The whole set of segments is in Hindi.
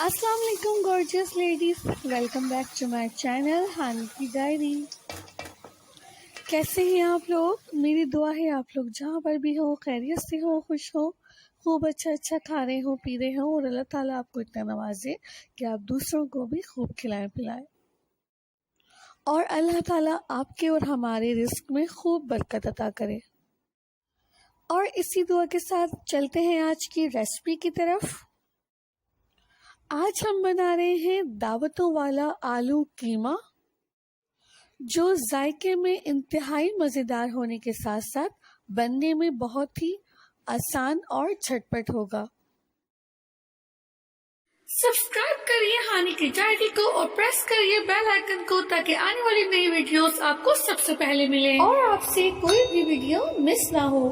अस्सलाम वालेकुम gorgeous ladies, welcome back to my channel Hani की डायरी। कैसे हैं आप लोग? मेरी दुआ है आप लोग जहाँ पर भी हो खैरियत से हो, खुश हो, खूब अच्छा खा रहे हो, पी रहे हो और अल्लाह ताला आपको इतना नवाजे कि आप दूसरों को भी खूब खिलाएं पिलाएं और अल्लाह ताला आपके और हमारे रिस्क में खूब बरकत अता करे। और इसी दुआ के साथ चलते हैं आज की रेसिपी की तरफ। आज हम बना रहे हैं दावतों वाला आलू कीमा, जो जायके में इंतहाई मज़ेदार होने के साथ साथ बनने में बहुत ही आसान और झटपट होगा। सब्सक्राइब करिए हानी की डायरी को और प्रेस करिए बेल आइकन को ताकि आने वाली नई वीडियोस आपको सबसे पहले मिले और आपसे कोई भी वीडियो मिस ना हो।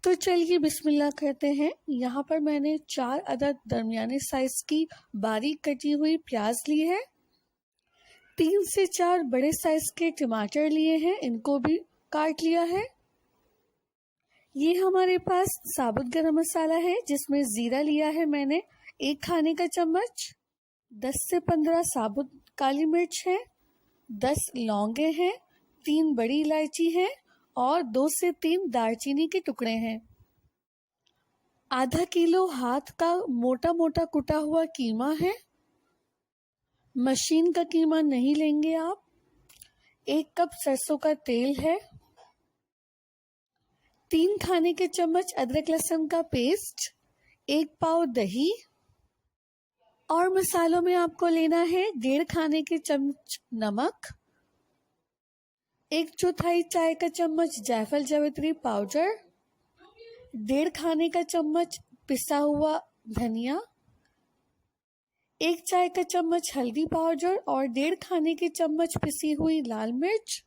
तो चलिए बिस्मिल्लाह करते हैं। यहाँ पर मैंने 4 अदद दरमियाने साइज की बारीक कटी हुई प्याज ली है। 3 से 4 बड़े साइज के टमाटर लिए हैं, इनको भी काट लिया है। ये हमारे पास साबुत गरम मसाला है जिसमें जीरा लिया है मैंने 1 खाने का चम्मच। 10 से 15 साबुत काली मिर्च है, 10 लौंगे हैं, 3 बड़ी इलायची है और 2 से 3 दालचीनी के टुकड़े हैं। आधा किलो हाथ का मोटा मोटा कुटा हुआ कीमा है। मशीन का कीमा नहीं लेंगे आप। 1 कप सरसों का तेल है। 3 खाने के चम्मच अदरक लहसुन का पेस्ट, 1 पाव दही और मसालों में आपको लेना है 1.5 खाने के चम्मच नमक, 1/4 चाय का चम्मच जायफल जावित्री पाउडर, 1.5 खाने का चम्मच पिसा हुआ धनिया, 1 चाय का चम्मच हल्दी पाउडर और 1.5 खाने के चम्मच पिसी हुई लाल मिर्च,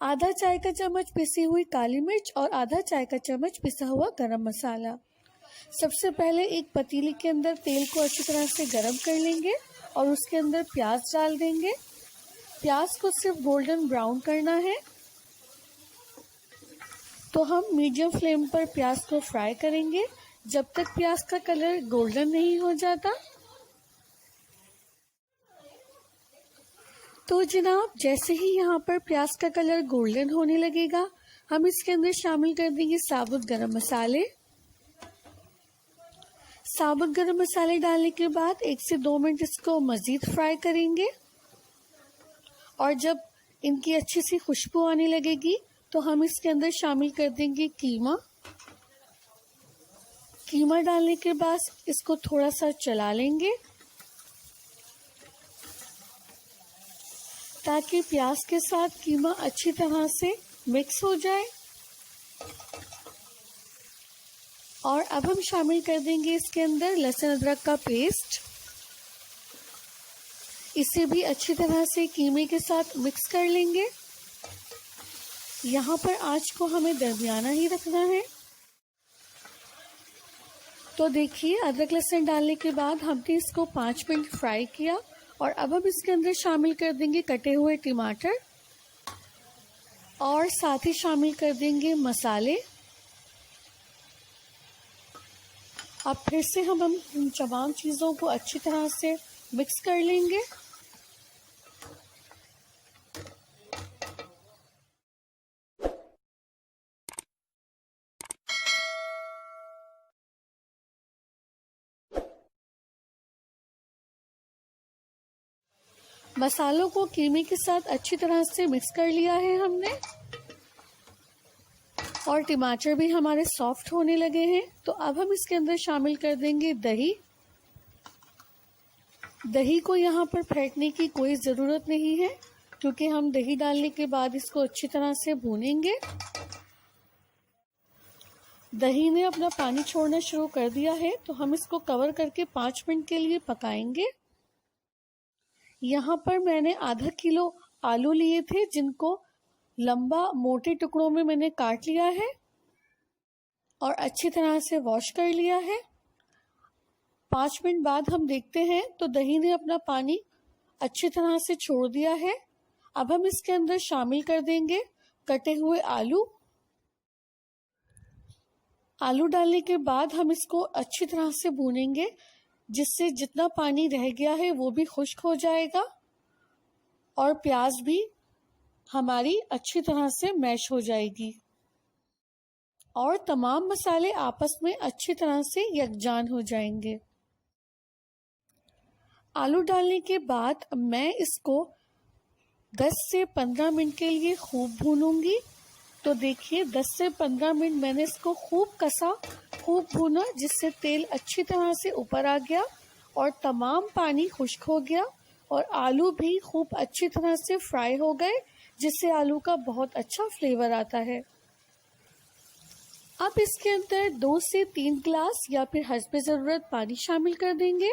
आधा चाय का चम्मच पिसी हुई काली मिर्च और आधा चाय का चम्मच पिसा हुआ गरम मसाला। सबसे पहले एक पतीली के अंदर तेल को अच्छी तरह से गरम कर लेंगे और उसके अंदर प्याज डाल देंगे। प्याज को सिर्फ गोल्डन ब्राउन करना है, तो हम मीडियम फ्लेम पर प्याज को फ्राई करेंगे जब तक प्याज का कलर गोल्डन नहीं हो जाता। तो जनाब, जैसे ही यहाँ पर प्याज का कलर गोल्डन होने लगेगा, हम इसके अंदर शामिल कर देंगे साबुत गरम मसाले। साबुत गरम मसाले डालने के बाद 1 से 2 मिनट इसको मज़ीद फ्राई करेंगे और जब इनकी अच्छी सी खुशबू आने लगेगी तो हम इसके अंदर शामिल कर देंगे कीमा। कीमा डालने के बाद इसको थोड़ा सा चला लेंगे ताकि प्याज के साथ कीमा अच्छी तरह से मिक्स हो जाए। और अब हम शामिल कर देंगे इसके अंदर लहसुन अदरक का पेस्ट। इसे भी अच्छी तरह से कीमे के साथ मिक्स कर लेंगे। यहाँ पर आंच को हमें दरमियाना ही रखना है। तो देखिए, अदरक लहसुन डालने के बाद हमने इसको 5 मिनट फ्राई किया और अब हम इसके अंदर शामिल कर देंगे कटे हुए टमाटर और साथ ही शामिल कर देंगे मसाले। अब फिर से हम इन तमाम चीज़ों को अच्छी तरह से मिक्स कर लेंगे। मसालों को कीमे के साथ अच्छी तरह से मिक्स कर लिया है हमने और टमाटर भी हमारे सॉफ्ट होने लगे हैं। तो अब हम इसके अंदर शामिल कर देंगे दही। दही को यहाँ पर फेंटने की कोई ज़रूरत नहीं है क्योंकि हम दही डालने के बाद इसको अच्छी तरह से भूनेंगे। दही ने अपना पानी छोड़ना शुरू कर दिया है, तो हम इसको कवर करके 5 मिनट के लिए पकाएंगे। यहाँ पर मैंने आधा किलो आलू लिए थे जिनको लंबा मोटे टुकड़ों में मैंने काट लिया है और अच्छी तरह से वॉश कर लिया है। 5 मिनट बाद हम देखते हैं तो दही ने अपना पानी अच्छी तरह से छोड़ दिया है। अब हम इसके अंदर शामिल कर देंगे कटे हुए आलू। आलू डालने के बाद हम इसको अच्छी तरह से भूनेंगे जिससे जितना पानी रह गया है वो भी खुश्क हो जाएगा और प्याज भी हमारी अच्छी तरह से मैश हो जाएगी और तमाम मसाले आपस में अच्छी तरह से यकजान हो जाएंगे। आलू डालने के बाद मैं इसको 10 से 15 मिनट के लिए खूब भूनूंगी। तो देखिए 10 से 15 मिनट मैंने इसको खूब कसा, खूब भूना, जिससे तेल अच्छी तरह से ऊपर आ गया और तमाम पानी खुश्क हो गया और आलू भी खूब अच्छी तरह से फ्राई हो गए, जिससे आलू का बहुत अच्छा फ्लेवर आता है। अब इसके अंदर 2 से 3 गिलास या फिर हस्बे ज़रूरत पानी शामिल कर देंगे।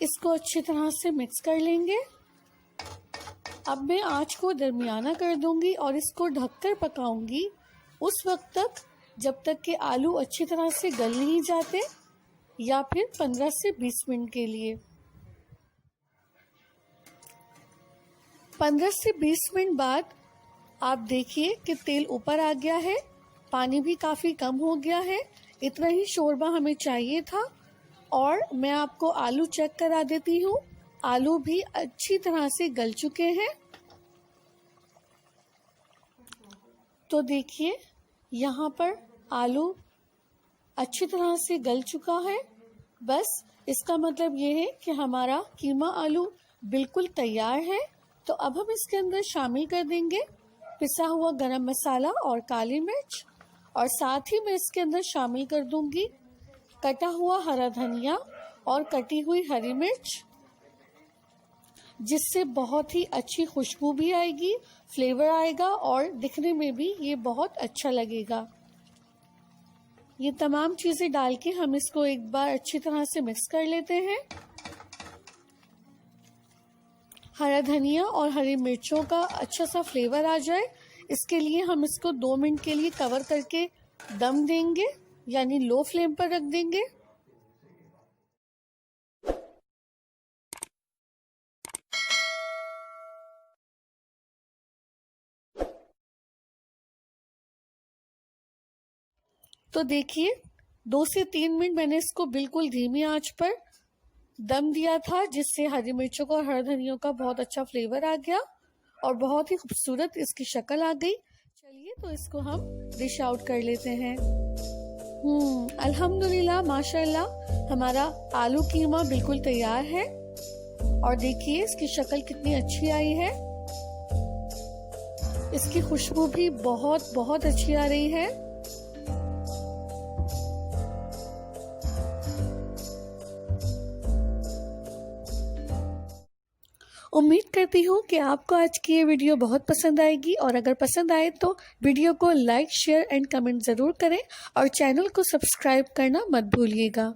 इसको अच्छी तरह से मिक्स कर लेंगे। अब मैं आंच को दरमियाना कर दूंगी और इसको ढककर पकाऊंगी उस वक्त तक जब तक कि आलू अच्छी तरह से गल नहीं जाते, या फिर 15 से 20 मिनट के लिए। 15 से 20 मिनट बाद आप देखिए कि तेल ऊपर आ गया है, पानी भी काफ़ी कम हो गया है। इतना ही शोरबा हमें चाहिए था और मैं आपको आलू चेक करा देती हूँ। आलू भी अच्छी तरह से गल चुके हैं। तो देखिए यहाँ पर आलू अच्छी तरह से गल चुका है। बस इसका मतलब ये है कि हमारा कीमा आलू बिल्कुल तैयार है। तो अब हम इसके अंदर शामिल कर देंगे पिसा हुआ गरम मसाला और काली मिर्च, और साथ ही मैं इसके अंदर शामिल कर दूंगी कटा हुआ हरा धनिया और कटी हुई हरी मिर्च, जिससे बहुत ही अच्छी खुशबू भी आएगी, फ्लेवर आएगा और दिखने में भी ये बहुत अच्छा लगेगा। ये तमाम चीज़ें डाल के हम इसको एक बार अच्छी तरह से मिक्स कर लेते हैं। हरा धनिया और हरी मिर्चों का अच्छा सा फ्लेवर आ जाए, इसके लिए हम इसको 2 मिनट के लिए कवर करके दम देंगे, यानी लो फ्लेम पर रख देंगे। तो देखिए 2 से 3 मिनट मैंने इसको बिल्कुल धीमी आंच पर दम दिया था, जिससे हरी मिर्चों का और हरा धनिया का बहुत अच्छा फ्लेवर आ गया और बहुत ही खूबसूरत इसकी शक्ल आ गई। चलिए तो इसको हम डिश आउट कर लेते हैं। अल्हम्दुलिल्लाह, माशाल्लाह, हमारा आलू कीमा बिल्कुल तैयार है और देखिए इसकी शक्ल कितनी अच्छी आई है। इसकी खुशबू भी बहुत बहुत अच्छी आ रही है। उम्मीद करती हूँ कि आपको आज की ये वीडियो बहुत पसंद आएगी, और अगर पसंद आए तो वीडियो को लाइक, शेयर एंड कमेंट ज़रूर करें और चैनल को सब्सक्राइब करना मत भूलिएगा।